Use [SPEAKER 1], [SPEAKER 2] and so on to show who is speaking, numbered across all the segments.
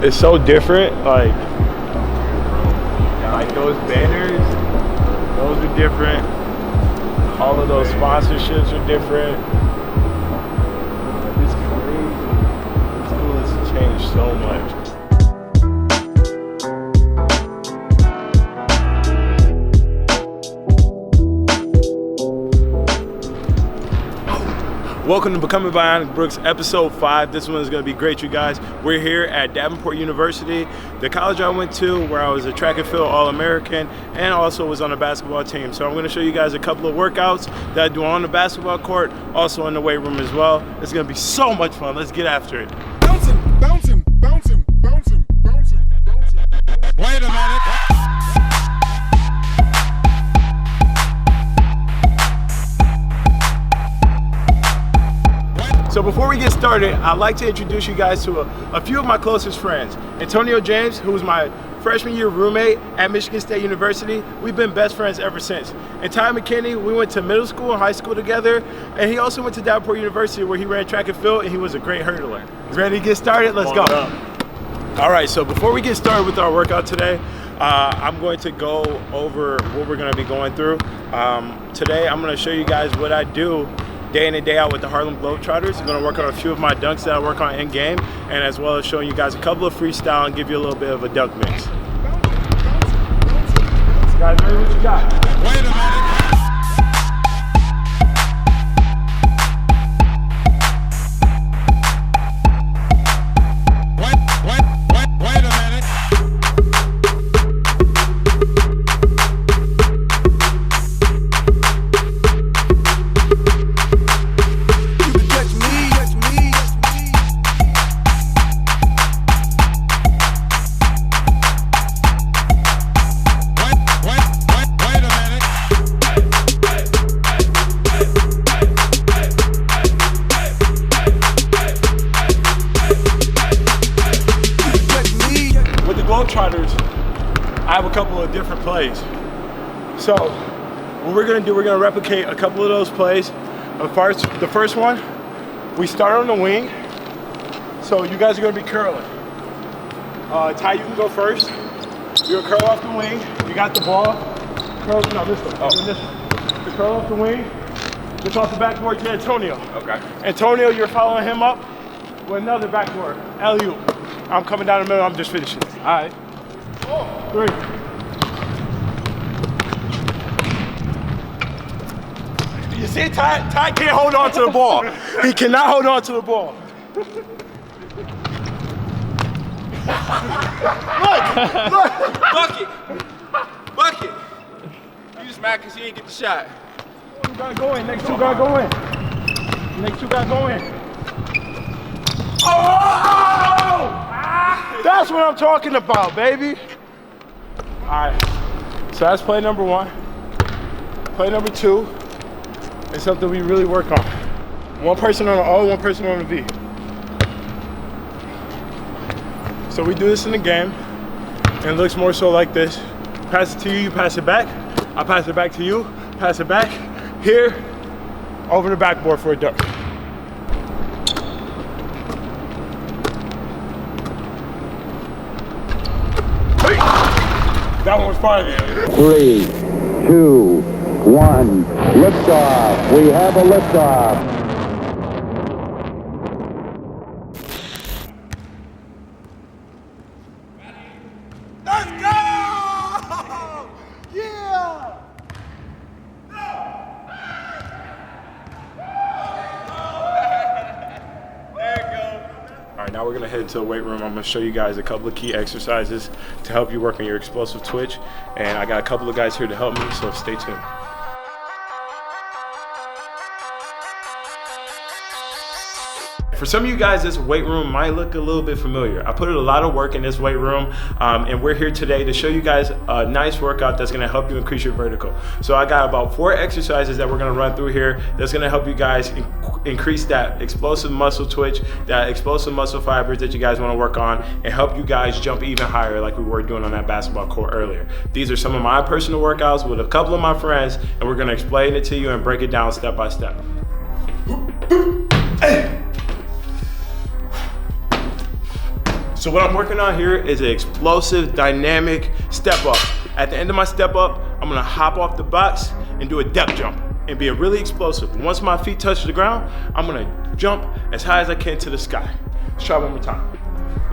[SPEAKER 1] It's so different. Like those banners, those are different. All of those sponsorships are different. It's crazy. The school has changed so much. Welcome to Becoming Bionic Brooks, episode 5. This one is going to be great, you guys. We're here at Davenport University, the college I went to, where I was a track and field All-American and also was on the basketball team. So I'm going to show you guys a couple of workouts that I do on the basketball court, also in the weight room as well. It's going to be so much fun. Let's get after it.
[SPEAKER 2] Bouncing, bouncing, bouncing, bouncing, bouncing, bouncing. Wait a minute.
[SPEAKER 1] So before we get started, I'd like to introduce you guys to a few of my closest friends. Antonio James, who was my freshman year roommate at Michigan State University. We've been best friends ever since. And Tor'i McKinney, we went to middle school and high school together, and he also went to Davenport University where he ran track and field, and he was a great hurdler. Ready to get started? Let's go. All right, so before we get started with our workout today, I'm going to go over what we're gonna be going through. Today, I'm gonna show you guys what I do day in and day out with the Harlem Globetrotters. I'm gonna work on a few of my dunks that I work on in game, and as well as showing you guys a couple of freestyle and give you a little bit of a dunk mix. Guys, ready? What you got?
[SPEAKER 2] Wait a minute.
[SPEAKER 1] Globetrotters, I have a couple of different plays. So what we're gonna do, we're gonna replicate a couple of those plays. The first one, we start on the wing. So you guys are gonna be curling. Ty, you can go first. You're gonna curl off the wing. You got the ball. Curl, no, this one. This one. You curl off the wing. Just off the backboard to Antonio. Okay. Antonio, you're following him up with another backboard. Alley-oop. I'm coming down the middle, I'm just finishing. All right. 3. You see, Ty can't hold on to the ball. He cannot hold on to the ball. Look. Bucket. You just mad because he ain't get the shot. You gotta go in, next two gotta go in. Next two gotta go in. Oh! That's what I'm talking about, baby. All right, so that's play number 1. Play number 2 is something we really work on. One person on the O, one person on the V. So we do this in the game, and it looks more so like this. Pass it to you, you pass it back. I pass it back to you, pass it back. Here, over the backboard for a dunk. That one was fire.
[SPEAKER 3] 3, 2, 1, liftoff. We have a liftoff.
[SPEAKER 1] Let's go! Yeah! There it goes. All right, now we're gonna head into the weight room. I'm gonna show you guys a couple of key exercises to help you work on your explosive twitch. And I got a couple of guys here to help me, so stay tuned. For some of you guys, this weight room might look a little bit familiar. I put in a lot of work in this weight room, and we're here today to show you guys a nice workout that's gonna help you increase your vertical. So I got about 4 exercises that we're gonna run through here that's gonna help you guys increase that explosive muscle twitch, that explosive muscle fibers that you guys wanna work on, and help you guys jump even higher like we were doing on that basketball court earlier. These are some of my personal workouts with a couple of my friends, and we're gonna explain it to you and break it down step by step. So what I'm working on here is an explosive, dynamic step up. At the end of my step up, I'm gonna hop off the box and do a depth jump and be really explosive. Once my feet touch the ground, I'm gonna jump as high as I can to the sky. Let's try one more time.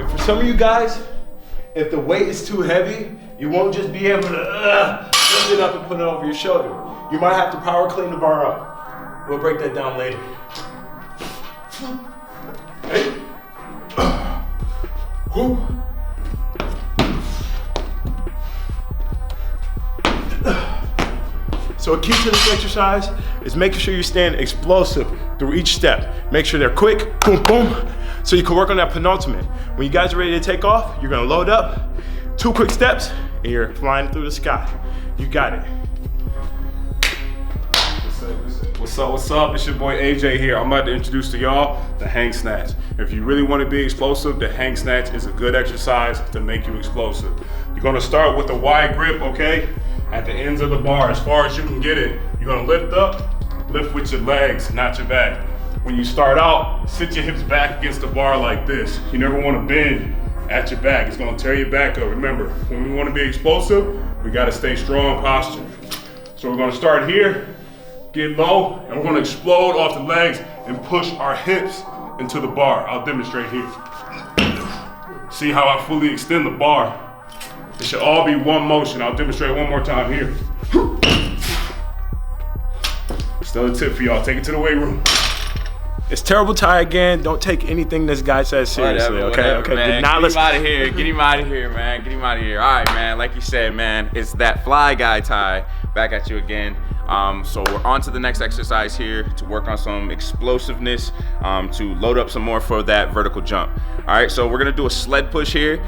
[SPEAKER 1] And for some of you guys, if the weight is too heavy, you won't just be able to lift it up and put it over your shoulder. You might have to power clean the bar up. We'll break that down later. Hey. So a key to this exercise is making sure you stand explosive through each step. Make sure they're quick, boom, boom, so you can work on that penultimate. When you guys are ready to take off, you're gonna load up, 2 quick steps, and you're flying through the sky. You got it.
[SPEAKER 4] What's up? It's your boy AJ here. I'm about to introduce to y'all the hang snatch. If you really want to be explosive, the hang snatch is a good exercise to make you explosive. You're gonna start with a wide grip, okay? At the ends of the bar, as far as you can get it. You're gonna lift up, lift with your legs, not your back. When you start out, sit your hips back against the bar like this. You never wanna bend at your back. It's gonna tear your back up. Remember, when we wanna be explosive, we gotta stay strong posture. So we're gonna start here, get low, and we're gonna explode off the legs and push our hips into the bar. I'll demonstrate here. See how I fully extend the bar? It should all be one motion. I'll demonstrate one more time here. Still a tip for y'all, take it to the weight room.
[SPEAKER 1] It's terrible tie again. Don't take anything this guy says seriously, okay?
[SPEAKER 5] Whatever, man. Get him out of here. Get him out of here, man. Get him out of here. All right, man. Like you said, man, it's that fly guy tie. Back at you again. So we're on to the next exercise here to work on some explosiveness, to load up some more for that vertical jump. All right, so we're gonna do a sled push here.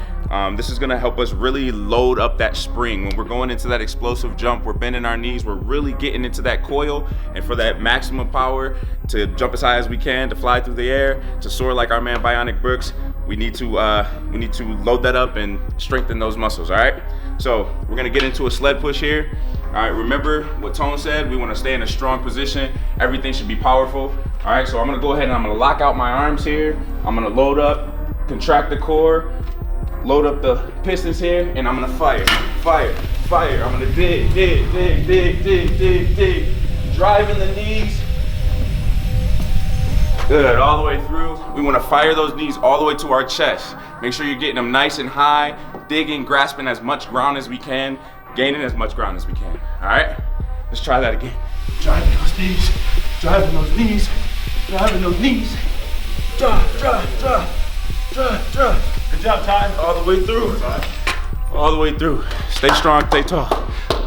[SPEAKER 5] This is gonna help us really load up that spring. When we're going into that explosive jump, we're bending our knees, we're really getting into that coil, and for that maximum power to jump as high as we can, to fly through the air, to soar like our man Bionic Brooks, we need to load that up and strengthen those muscles, all right? So we're gonna get into a sled push here. All right, remember what Tone said, we wanna stay in a strong position. Everything should be powerful. All right, so I'm gonna go ahead and I'm gonna lock out my arms here. I'm gonna load up, contract the core, load up the pistons here, and I'm gonna fire. I'm gonna dig. Driving the knees. Good, all the way through. We wanna fire those knees all the way to our chest. Make sure you're getting them nice and high, digging, grasping as much ground as we can, gaining as much ground as we can, all right? Let's try that again. Driving those knees. Drive. Good job, Ty. All the way through. All the way through. Stay strong, stay tall.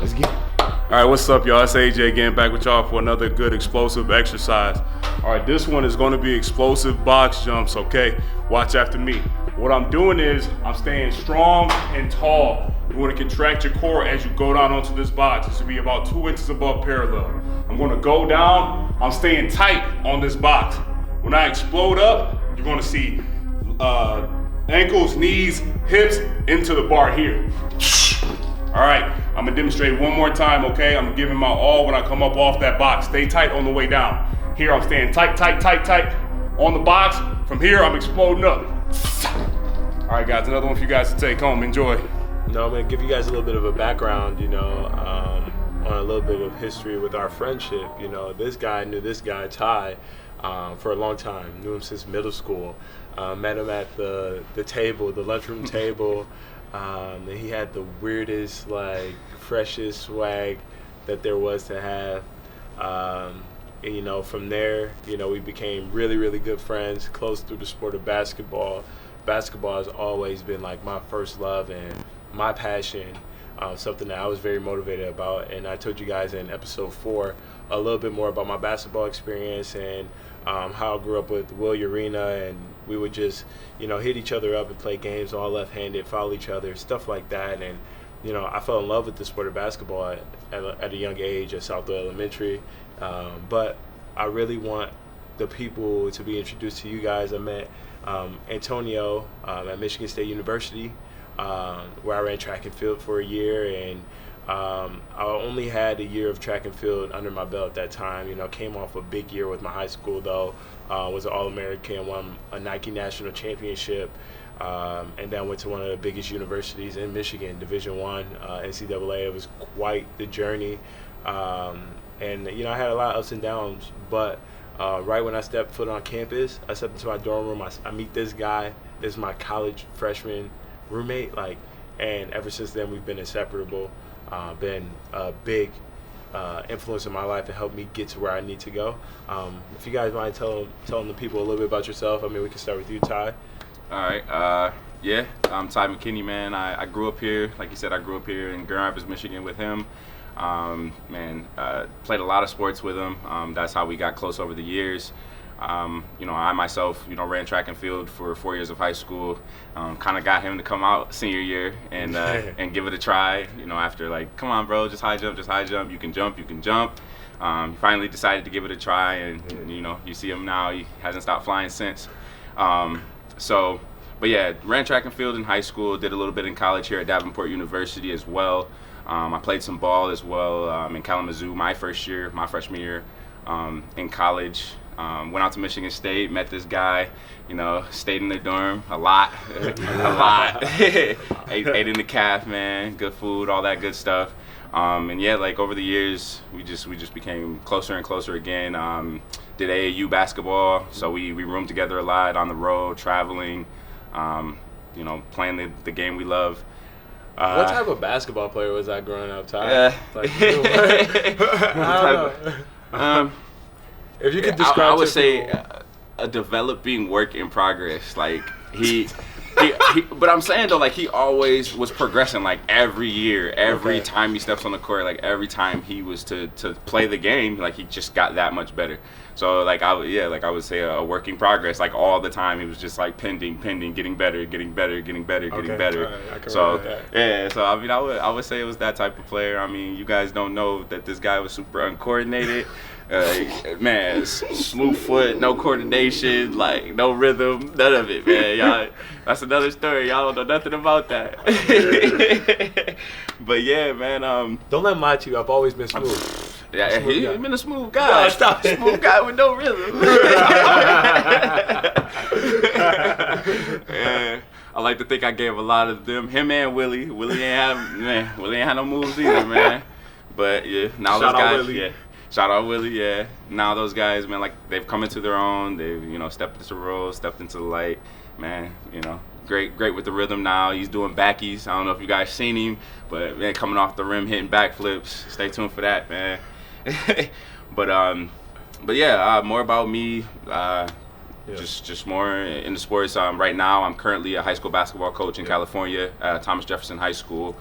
[SPEAKER 5] Let's get it.
[SPEAKER 4] All right, what's up, y'all? It's AJ again, back with y'all for another good explosive exercise. All right, this one is gonna be explosive box jumps, okay? Watch after me. What I'm doing is I'm staying strong and tall. You wanna contract your core as you go down onto this box. This should be about 2 inches above parallel. I'm gonna go down, I'm staying tight on this box. When I explode up, you're gonna see ankles, knees, hips into the bar here. All right, I'm gonna demonstrate one more time, okay? I'm giving my all when I come up off that box. Stay tight on the way down. Here, I'm staying tight on the box. From here, I'm exploding up. All right, guys, another one for you guys to take home. Enjoy.
[SPEAKER 1] No, I'm gonna give you guys a little bit of a background, on a little bit of history with our friendship. This guy knew this guy, Ty, for a long time. Knew him since middle school. Met him at the table, the lunchroom table. And he had the weirdest, freshest swag that there was to have. And, from there, we became really, really good friends, close through the sport of basketball. Basketball has always been my first love and my passion, something that I was very motivated about. And I told you guys in episode 4 a little bit more about my basketball experience and how I grew up with Will Urena, and we would just, hit each other up and play games all left-handed, foul each other, stuff like that. And, I fell in love with the sport of basketball at a young age at Southwood Elementary. But I really want the people to be introduced to you guys. I met Antonio at Michigan State University, where I ran track and field for a year, and I only had a year of track and field under my belt at that time. Came off a big year with my high school though. Was an All-American, won a Nike National Championship. And then I went to one of the biggest universities in Michigan, Division I, NCAA. It was quite the journey. And, you know, I had a lot of ups and downs, but right when I stepped foot on campus, I stepped into my dorm room, I meet this guy. This is my college freshman roommate, and ever since then we've been inseparable. Been a big influence in my life and helped me get to where I need to go. If you guys mind telling the people a little bit about yourself, I mean, we can start with you, Ty.
[SPEAKER 5] All right. Yeah, I'm Ty McKinney, man. I grew up here. Like you said, I grew up here in Grand Rapids, Michigan with him. Played a lot of sports with him. That's how we got close over the years. You know, I myself, you know, ran track and field for 4 years of high school. Kind of got him to come out senior year and give it a try. You know, after like, come on, bro, just high jump. You can jump. He finally decided to give it a try, and you know, you see him now. He hasn't stopped flying since. But yeah, ran track and field in high school. Did a little bit in college here at Davenport University as well. I played some ball as well in Kalamazoo my freshman year in college. Went out to Michigan State, met this guy, you know, stayed in the dorm a lot. ate in the caf, man, good food, all that good stuff. And yeah, like over the years, we just became closer and closer again. Did AAU basketball, so we roomed together a lot on the road, traveling, you know, playing the game we love.
[SPEAKER 1] What type of basketball player was I growing up, Ty? I don't know. If you could describe,
[SPEAKER 5] I would say a developing work in progress. Like he but I'm saying though, like he always was progressing. Like every year, every time he steps on the court, like every time he was to play the game, like he just got that much better. So like I would say a work in progress. Like all the time, he was just like pending, getting better.
[SPEAKER 1] Right,
[SPEAKER 5] So yeah, so I mean, I would say it was that type of player. I mean, you guys don't know that this guy was super uncoordinated. Man, smooth foot, no coordination, like no rhythm, none of it, man. Y'all, that's another story. Y'all don't know nothing about that. But yeah, man.
[SPEAKER 1] Don't let him lie to you. I've always been smooth.
[SPEAKER 5] Yeah, he's been a smooth guy.
[SPEAKER 1] No, stop it.
[SPEAKER 5] Smooth guy with no rhythm. Yeah, I like to think I gave a lot of them. Him and Willie. Willie ain't had no moves either, man. But yeah, now those guys. Yeah. Shout out Willie, yeah. Now those guys, man, like they've come into their own. They've, you know, stepped into the role, stepped into the light, man. You know, great with the rhythm now. He's doing backies. I don't know if you guys seen him, but man, coming off the rim, hitting backflips. Stay tuned for that, man. But yeah, more about me. Just more in the sports. Right now, I'm currently a high school basketball coach in California, Thomas Jefferson High School.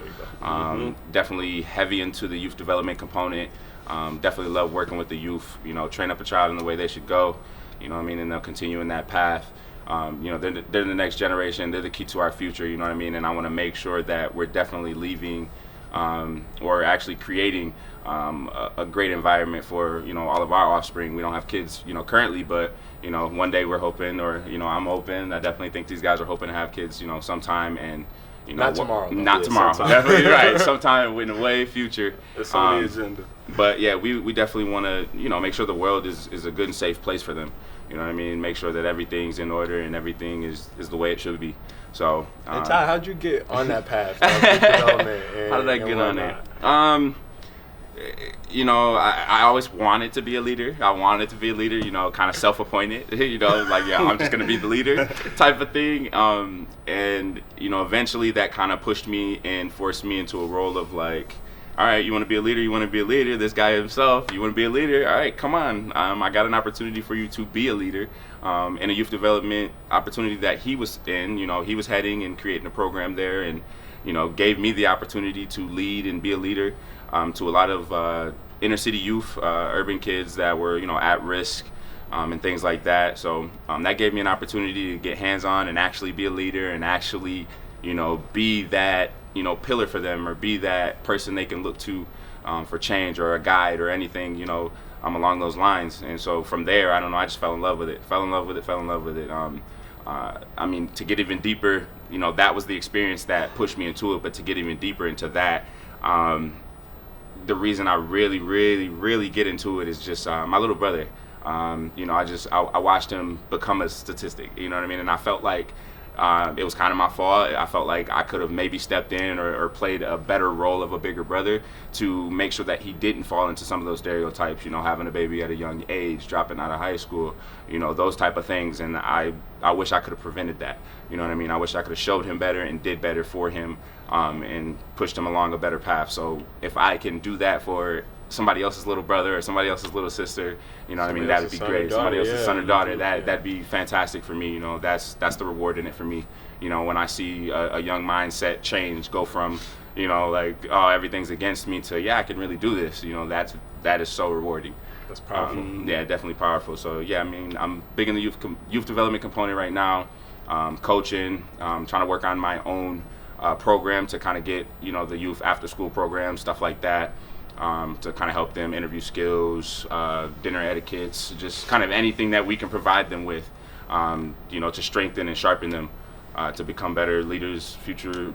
[SPEAKER 5] Definitely heavy into the youth development component. Definitely love working with the youth, you know, train up a child in the way they should go, you know what I mean, and they'll continue in that path. You know, they're the next generation, they're the key to our future, you know what I mean, and I want to make sure that we're definitely leaving or actually creating a great environment for, you know, all of our offspring. We don't have kids, you know, currently, but, you know, one day we're hoping, or, you know, I'm hoping, I definitely think these guys are hoping to have kids, you know, sometime, and you know,
[SPEAKER 1] not tomorrow.
[SPEAKER 5] Not tomorrow. Definitely right. Sometime in the way future.
[SPEAKER 4] That's on the agenda.
[SPEAKER 5] But yeah, we definitely want to, you know, make sure the world is a good and safe place for them. You know what I mean? Make sure that everything's in order and everything is the way it should be. So.
[SPEAKER 1] And Ty, how'd you get on that path of development?
[SPEAKER 5] How did I get on there? You know, I always wanted to be a leader. You know, kind of self-appointed, you know, like, yeah, I'm just going to be the leader type of thing. And, you know, eventually that kind of pushed me and forced me into a role of like, all right, you want to be a leader? This guy himself, you want to be a leader? All right, come on. I got an opportunity for you to be a leader in a youth development opportunity that he was in. You know, he was heading and creating a program there, and, you know, gave me the opportunity to lead and be a leader to a lot of inner city youth, urban kids that were, you know, at risk and things like that. So that gave me an opportunity to get hands-on and actually be a leader and actually, you know, be that, you know, pillar for them, or be that person they can look to for change, or a guide, or anything, you know, along those lines. And so from there, I don't know, I just fell in love with it. I mean, to get even deeper, you know, that was the experience that pushed me into it. But to get even deeper into that, the reason I really get into it is just my little brother. You know, I watched him become a statistic, you know what I mean? And I felt like, It was kind of my fault. I felt like I could have maybe stepped in or played a better role of a bigger brother to make sure that he didn't fall into some of those stereotypes, having a baby at a young age, dropping out of high school, those type of things. And I wish I could have prevented that. You know what I mean? I wish I could have showed him better and did better for him, and pushed him along a better path. So if I can do that for somebody else's little brother or somebody else's little sister, that'd be great. Somebody else's son or daughter, that'd be fantastic for me. That's the reward in it for me. When I see a young mindset change, go from like, oh, everything's against me, to I can really do this. That is so rewarding.
[SPEAKER 1] That's powerful.
[SPEAKER 5] Yeah, definitely powerful. So I'm big in the youth development component right now. Coaching, trying to work on my own program to kind of get the youth after school program, stuff like that. To kind of help them, interview skills, dinner etiquettes, just kind of anything that we can provide them with, to strengthen and sharpen them, to become better leaders, future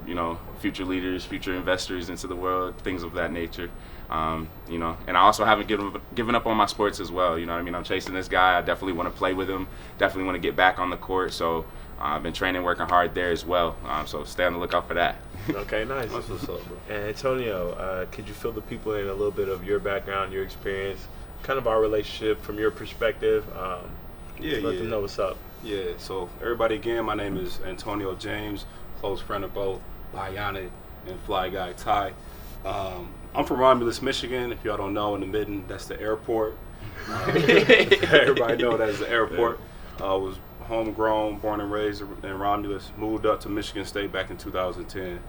[SPEAKER 5] leaders, future investors into the world, things of that nature. And I also haven't given up on my sports as well. I'm chasing this guy. I definitely want to play with him. Definitely want to get back on the court. So I've been training, working hard there as well. So stay on the lookout for that.
[SPEAKER 1] Okay, nice.
[SPEAKER 6] That's what's up, bro.
[SPEAKER 1] And Antonio, could you fill the people in a little bit of your background, your experience, kind of our relationship from your perspective? Let them know what's up.
[SPEAKER 6] Yeah, so everybody again, my name is Antonio James, close friend of both Bionic and Fly Guy Ty. I'm from Romulus, Michigan. If y'all don't know, in the Midden, that's the airport. Everybody know that is the airport. I was homegrown, born and raised in Romulus, moved up to Michigan State back in 2010. It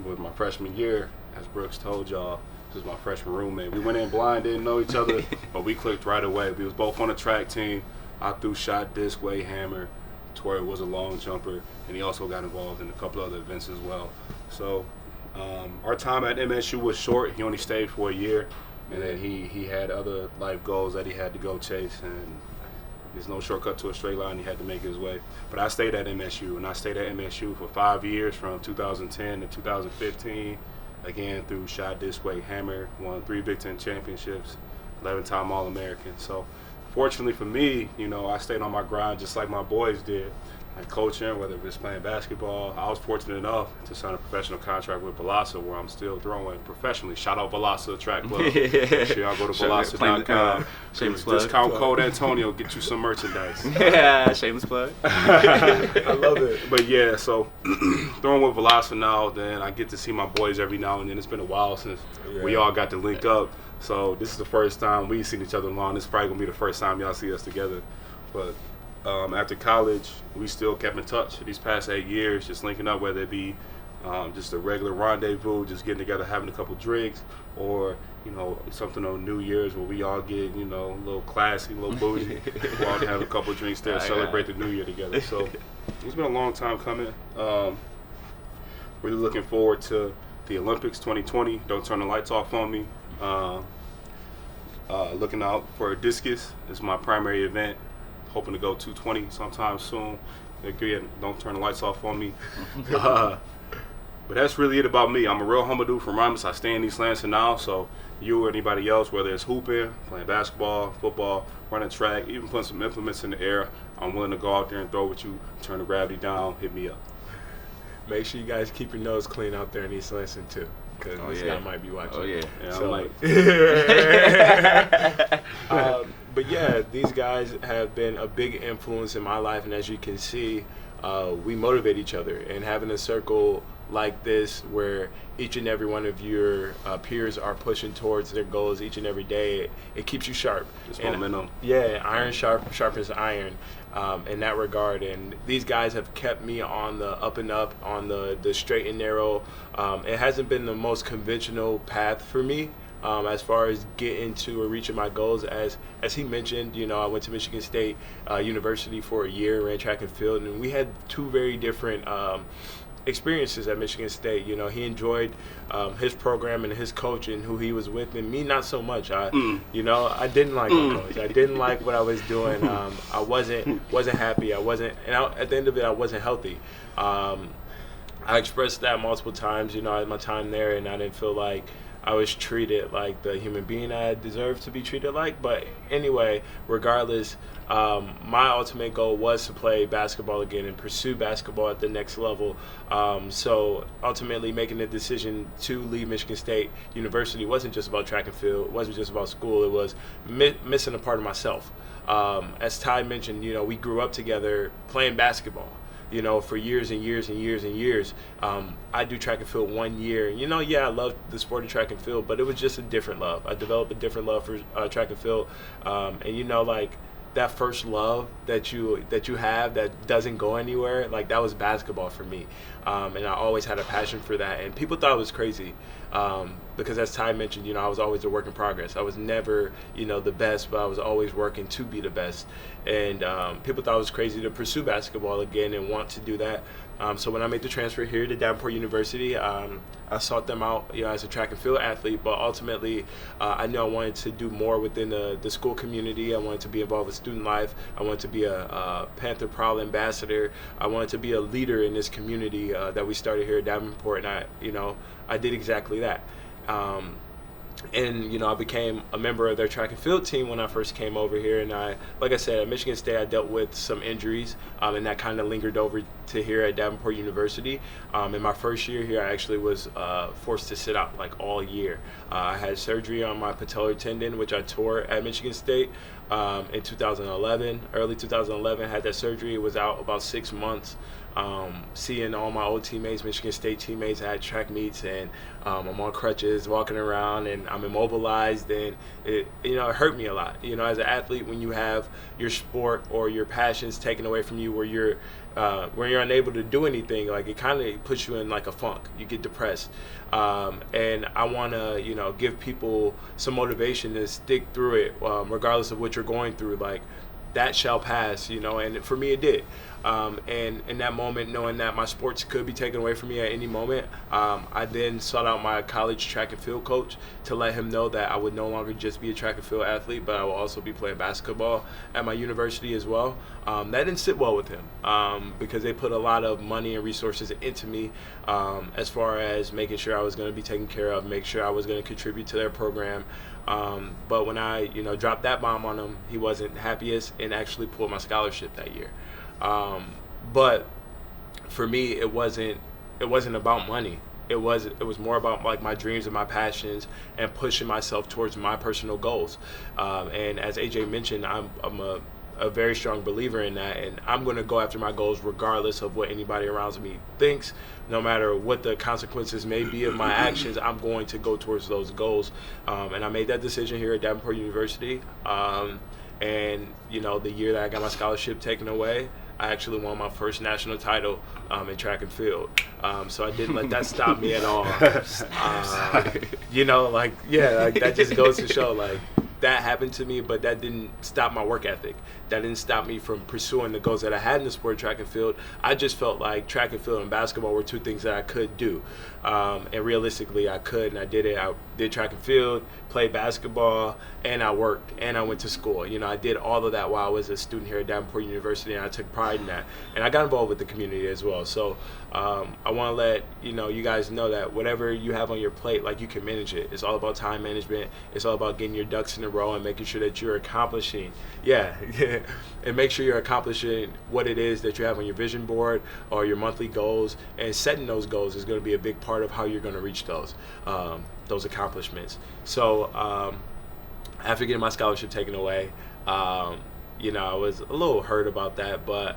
[SPEAKER 6] was my freshman year, as Brooks told y'all. This was my freshman roommate. We went in blind, didn't know each other, but we clicked right away. We was both on the track team. I threw shot, disc, weight, hammer. Tor'i was a long jumper, and he also got involved in a couple other events as well. So our time at MSU was short. He only stayed for a year, and then he had other life goals that he had to go chase, and there's no shortcut to a straight line. He had to make his way. But I stayed at MSU, and I stayed at MSU for 5 years, from 2010 to 2015. Again, through shot, disc, weight, hammer, won 3 Big Ten championships, 11-time All-American. So fortunately for me, I stayed on my grind just like my boys did. And coaching, whether it was playing basketball, I was fortunate enough to sign a professional contract with Balasa, where I'm still throwing professionally. Shout out Balasa Track Club. Make sure y'all go to balasa.com. Discount code Antonio, get you some merchandise.
[SPEAKER 5] Yeah, shameless plug.
[SPEAKER 1] I love it.
[SPEAKER 6] But yeah, so throwing with Balasa now, then I get to see my boys every now and then. It's been a while since we all got to link up. So this is the first time we've seen each other long. This is probably going to be the first time y'all see us together. But after college, we still kept in touch these past 8 years, just linking up, whether it be just a regular rendezvous, just getting together, having a couple drinks, or something on New Year's where we all get a little classy, a little bougie, go out and have a couple drinks there, celebrate the New Year together. So it's been a long time coming. Really looking forward to the Olympics 2020. Don't turn the lights off on me. Looking out for discus is my primary event. Hoping to go 220 sometime soon. Again, don't turn the lights off on me. But that's really it about me. I'm a real humble dude from Romulus. I stay in East Lansing now, so you or anybody else, whether it's hooping, playing basketball, football, running track, even putting some implements in the air, I'm willing to go out there and throw with you, turn the gravity down, hit me up.
[SPEAKER 1] Make sure you guys keep your nose clean out there in East Lansing too, because this guy might be watching.
[SPEAKER 5] Oh yeah.
[SPEAKER 1] So, but yeah, these guys have been a big influence in my life, and as you can see, we motivate each other. And having a circle like this, where each and every one of your peers are pushing towards their goals each and every day, it keeps you sharp.
[SPEAKER 6] It's momentum.
[SPEAKER 1] Yeah, iron sharpens iron in that regard. And these guys have kept me on the up and up, on the straight and narrow. It hasn't been the most conventional path for me. As far as getting to or reaching my goals, as he mentioned, I went to Michigan State University for a year, ran track and field, and we had 2 very different experiences at Michigan State. He enjoyed his program and his coach and who he was with, and me not so much. I didn't like my coach. I didn't like what I was doing. I wasn't happy. At the end of it, I wasn't healthy. I expressed that multiple times, at my time there, and I didn't feel like I was treated like the human being I deserved to be treated like. But anyway, regardless, my ultimate goal was to play basketball again and pursue basketball at the next level. So ultimately making the decision to leave Michigan State University wasn't just about track and field. It wasn't just about school. It was missing a part of myself. As Ty mentioned, we grew up together playing basketball, for years and years and years and years. I do track and field 1 year. I love the sport of track and field, but it was just a different love. I developed a different love for track and field. And that first love that you have that doesn't go anywhere, like that was basketball for me. And I always had a passion for that. And people thought it was crazy because, as Ty mentioned, I was always a work in progress. I was never, the best, but I was always working to be the best. And people thought it was crazy to pursue basketball again and want to do that. So when I made the transfer here to Davenport University, I sought them out, as a track and field athlete. But ultimately, I knew I wanted to do more within the school community. I wanted to be involved with student life. I wanted to be a Panther Prowl ambassador. I wanted to be a leader in this community that we started here at Davenport. And I did exactly that. And I became a member of their track and field team when I first came over here. And like I said, at Michigan State, I dealt with some injuries, and that kind of lingered over to here at Davenport University. In my first year here, I actually was forced to sit out like all year. I had surgery on my patellar tendon, which I tore at Michigan State in 2011. Early 2011, had that surgery. It was out about 6 months. Seeing all my old teammates, Michigan State teammates, at track meets, and I'm on crutches walking around and I'm immobilized, and it hurt me a lot. As an athlete, when you have your sport or your passions taken away from you, where you're unable to do anything, like it kind of puts you in like a funk. You get depressed, and I want to give people some motivation to stick through it, regardless of what you're going through. Like, that shall pass, and for me it did. And in that moment, knowing that my sports could be taken away from me at any moment, I then sought out my college track and field coach to let him know that I would no longer just be a track and field athlete, but I will also be playing basketball at my university as well. That didn't sit well with him because they put a lot of money and resources into me as far as making sure I was going to be taken care of, make sure I was going to contribute to their program. But when I, dropped that bomb on him, he wasn't happiest and actually pulled my scholarship that year. But for me, it wasn't about money. It was more about like my dreams and my passions and pushing myself towards my personal goals. And as AJ mentioned, I'm a very strong believer in that, and I'm going to go after my goals regardless of what anybody around me thinks. No matter what the consequences may be of my actions, I'm going to go towards those goals. And I made that decision here at Davenport University. And the year that I got my scholarship taken away, I actually won my first national title in track and field. So I didn't let that stop me at all. That just goes to show, like, that happened to me, but that didn't stop my work ethic. That didn't stop me from pursuing the goals that I had in the sport, track and field. I just felt like track and field and basketball were two things that I could do. And realistically, I could, and I did it. I did track and field, played basketball, and I worked, and I went to school. I did all of that while I was a student here at Davenport University, and I took pride in that. And I got involved with the community as well. So I want to let you guys know that whatever you have on your plate, like, you can manage it. It's all about time management. It's all about getting your ducks in a row and making sure that you're accomplishing. And make sure you're accomplishing what it is that you have on your vision board or your monthly goals. And setting those goals is going to be a big part of how you're going to reach those accomplishments. So after getting my scholarship taken away, I was a little hurt about that, but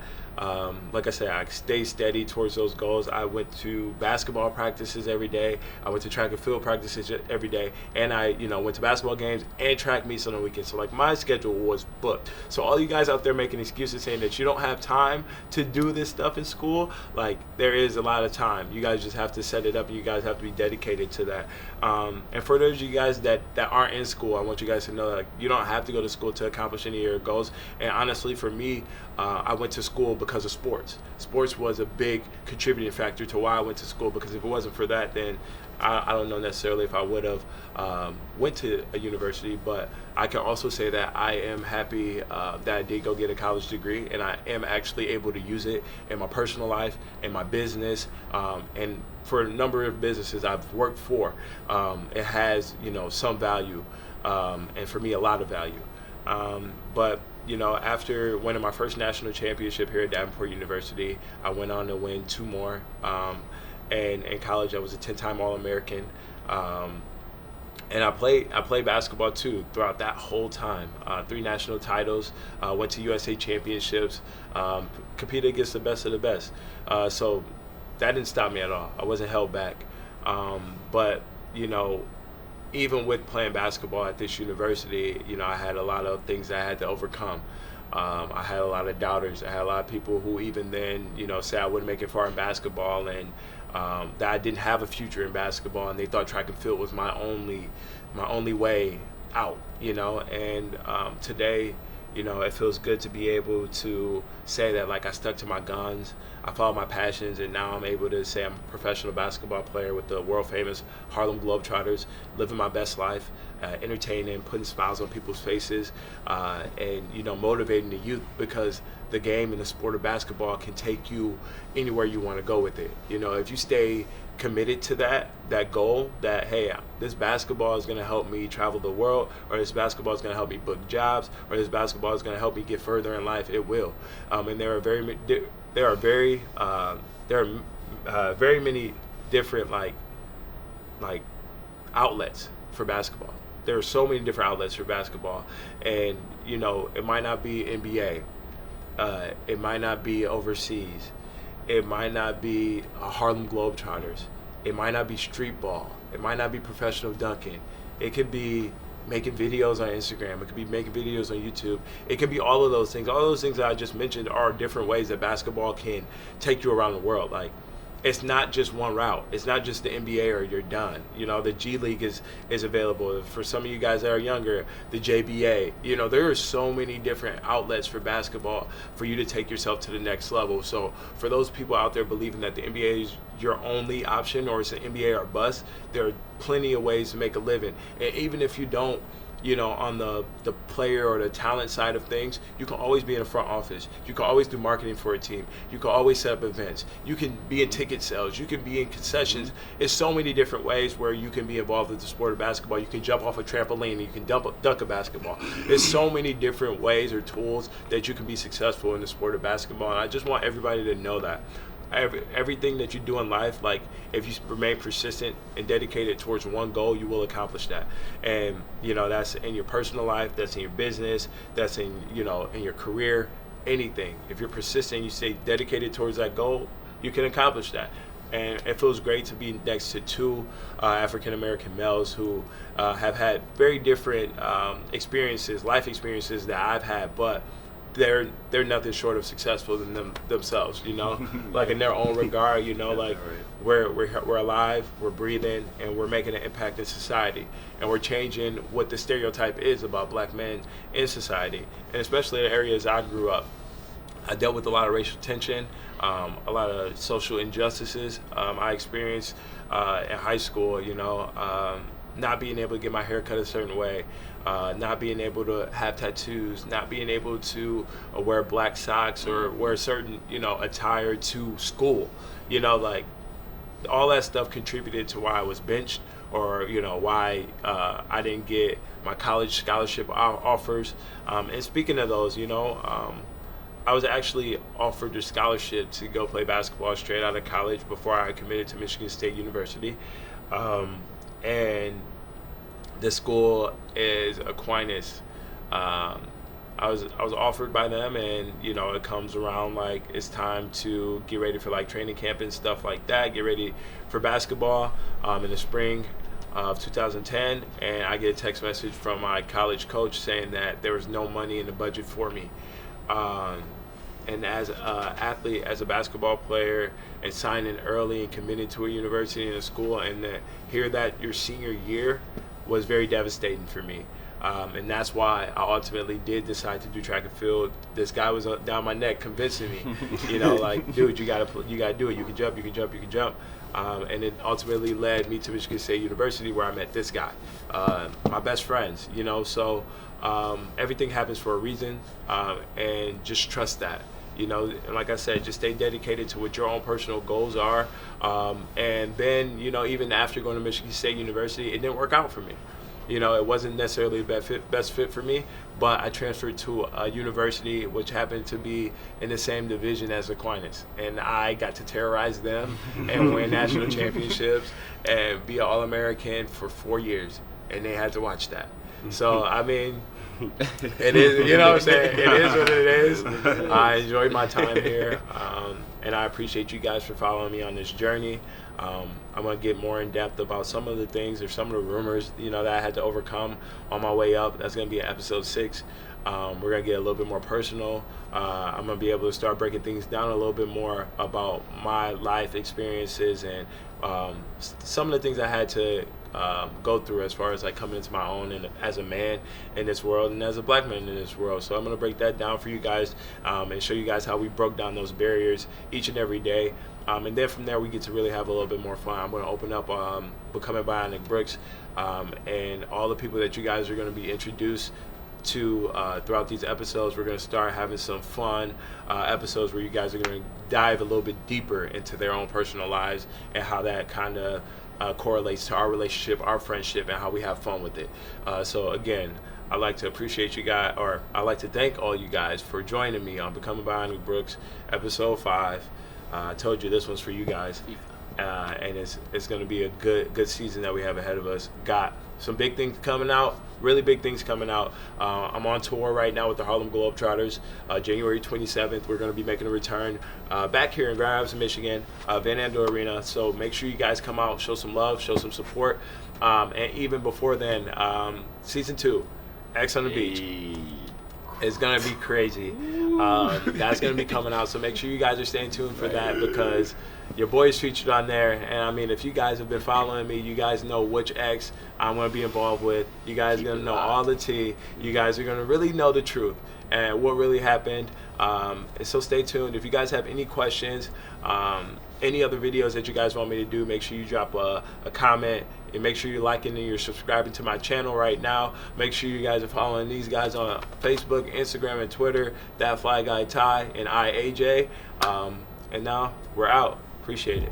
[SPEAKER 1] like I said, I stayed steady towards those goals. I went to basketball practices every day. I went to track and field practices every day, and I, went to basketball games and track meets on the weekends. So, like, my schedule was booked. So all you guys out there making excuses saying that you don't have time to do this stuff in school, like, there is a lot of time. You guys just have to set it up, and you guys have to be dedicated to that. And for those of you guys that aren't in school, I want you guys to know that, like, you don't have to go to school to accomplish any of your goals. And honestly, for me, I went to school because of sports. Sports was a big contributing factor to why I went to school, because if it wasn't for that, then I don't know necessarily if I would have went to a university. But I can also say that I am happy that I did go get a college degree, and I am actually able to use it in my personal life, in my business, and for a number of businesses I've worked for. It has, some value, and for me, a lot of value. But after winning my first national championship here at Davenport University, I went on to win 2 more. And in college, I was a 10-time All-American. And I played basketball too throughout that whole time. 3 national titles, went to USA championships, competed against the best of the best. So that didn't stop me at all. I wasn't held back. But even with playing basketball at this university, I had a lot of things that I had to overcome. I had a lot of doubters. I had a lot of people who even then, say I wouldn't make it far in basketball, and that I didn't have a future in basketball, and they thought track and field was my only way out. And today, it feels good to be able to say that, like, I stuck to my guns, I followed my passions, and now I'm able to say I'm a professional basketball player with the world famous Harlem Globetrotters, living my best life, entertaining, putting smiles on people's faces, and motivating the youth, because the game and the sport of basketball can take you anywhere you want to go with it. If you stay committed to that goal, that hey, this basketball is going to help me travel the world, or this basketball is going to help me book jobs, or this basketball is going to help me get further in life, it will. And there are very many different like outlets for basketball. There are so many different outlets for basketball, and it might not be NBA, it might not be overseas, it might not be Harlem Globetrotters, it might not be street ball, it might not be professional dunking, it could be making videos on Instagram, it could be making videos on YouTube, it can be all of those things. All those things that I just mentioned are different ways that basketball can take you around the world. Like, it's not just one route. It's not just the NBA or you're done. The G League is available. For some of you guys that are younger, the JBA. There are so many different outlets for basketball for you to take yourself to the next level. So for those people out there believing that the NBA is your only option, or it's an NBA or bust, there are plenty of ways to make a living. And even if you don't, on the player or the talent side of things, you can always be in the front office. You can always do marketing for a team. You can always set up events. You can be in ticket sales. You can be in concessions. It's so many different ways where you can be involved with the sport of basketball. You can jump off a trampoline and you can dunk a basketball. There's so many different ways or tools that you can be successful in the sport of basketball. And I just want everybody to know that. Everything that you do in life, like, if you remain persistent and dedicated towards one goal, you will accomplish that. And that's in your personal life, that's in your business, that's in in your career, anything. If you're persistent, you stay dedicated towards that goal, you can accomplish that. And it feels great to be next to 2 African American males who have had very different experiences, life experiences that I've had, but they're nothing short of successful than themselves, like in their own regard, like we're alive, we're breathing, and we're making an impact in society, and we're changing what the stereotype is about black men in society, and especially in the areas I grew up. I dealt with a lot of racial tension, a lot of social injustices. I experienced in high school, not being able to get my hair cut a certain way, not being able to have tattoos, not being able to wear black socks or wear certain, attire to school. Like, all that stuff contributed to why I was benched, or, why I didn't get my college scholarship offers. And speaking of those, I was actually offered a scholarship to go play basketball straight out of college before I committed to Michigan State University. And the school is Aquinas. I was offered by them, and it comes around like it's time to get ready for like training camp and stuff like that, get ready for basketball in the spring of 2010, and I get a text message from my college coach saying that there was no money in the budget for me. And as an athlete, as a basketball player, and signing early and committing to a university and a school, and to hear that your senior year was very devastating for me. And that's why I ultimately did decide to do track and field. This guy was down my neck convincing me, like, dude, you gotta do it. You can jump, you can jump, you can jump. And it ultimately led me to Michigan State University, where I met this guy, my best friends, So everything happens for a reason, and just trust that. And like I said, just stay dedicated to what your own personal goals are. And then, even after going to Michigan State University, it didn't work out for me. It wasn't necessarily the best fit for me, but I transferred to a university which happened to be in the same division as Aquinas. And I got to terrorize them and win national championships and be an All-American for 4 years. And they had to watch that. So, I mean, it is, what I'm saying? It is what it is. I enjoyed my time here, and I appreciate you guys for following me on this journey. I'm going to get more in depth about some of the things or some of the rumors, that I had to overcome on my way up. That's going to be in episode 6. We're going to get a little bit more personal. I'm going to be able to start breaking things down a little bit more about my life experiences and some of the things I had to go through as far as like coming into my own and as a man in this world and as a black man in this world. So I'm going to break that down for you guys and show you guys how we broke down those barriers each and every day. And then from there, we get to really have a little bit more fun. I'm going to open up Becoming Bionic Brooks, and all the people that you guys are going to be introduced to throughout these episodes. We're going to start having some fun episodes where you guys are going to dive a little bit deeper into their own personal lives and how that kind of correlates to our relationship, our friendship, and how we have fun with it. So again, I'd like to appreciate you guys, or I'd like to thank all you guys for joining me on Becoming Bionic Brooks, episode 5. I told you this one's for you guys, and it's going to be a good season that we have ahead of us. Got some big things coming out, really big things coming out. I'm on tour right now with the Harlem Globetrotters. January 27th, we're going to be making a return back here in Grand Rapids, Michigan, Van Andel Arena. So make sure you guys come out, show some love, show some support. And even before then, season 2, X on the Beach. It's going to be crazy. That's going to be coming out, so make sure you guys are staying tuned for that, because your boy is featured on there. And I mean, if you guys have been following me, you guys know which X I'm going to be involved with. You guys are going to know all the tea. You guys are going to really know the truth and what really happened. And so stay tuned. If you guys have any questions, any other videos that you guys want me to do, make sure you drop a comment. And make sure you're liking and you're subscribing to my channel right now. Make sure you guys are following these guys on Facebook, Instagram, and Twitter. That Fly Guy Ty and iayejay. And now we're out. Appreciate it.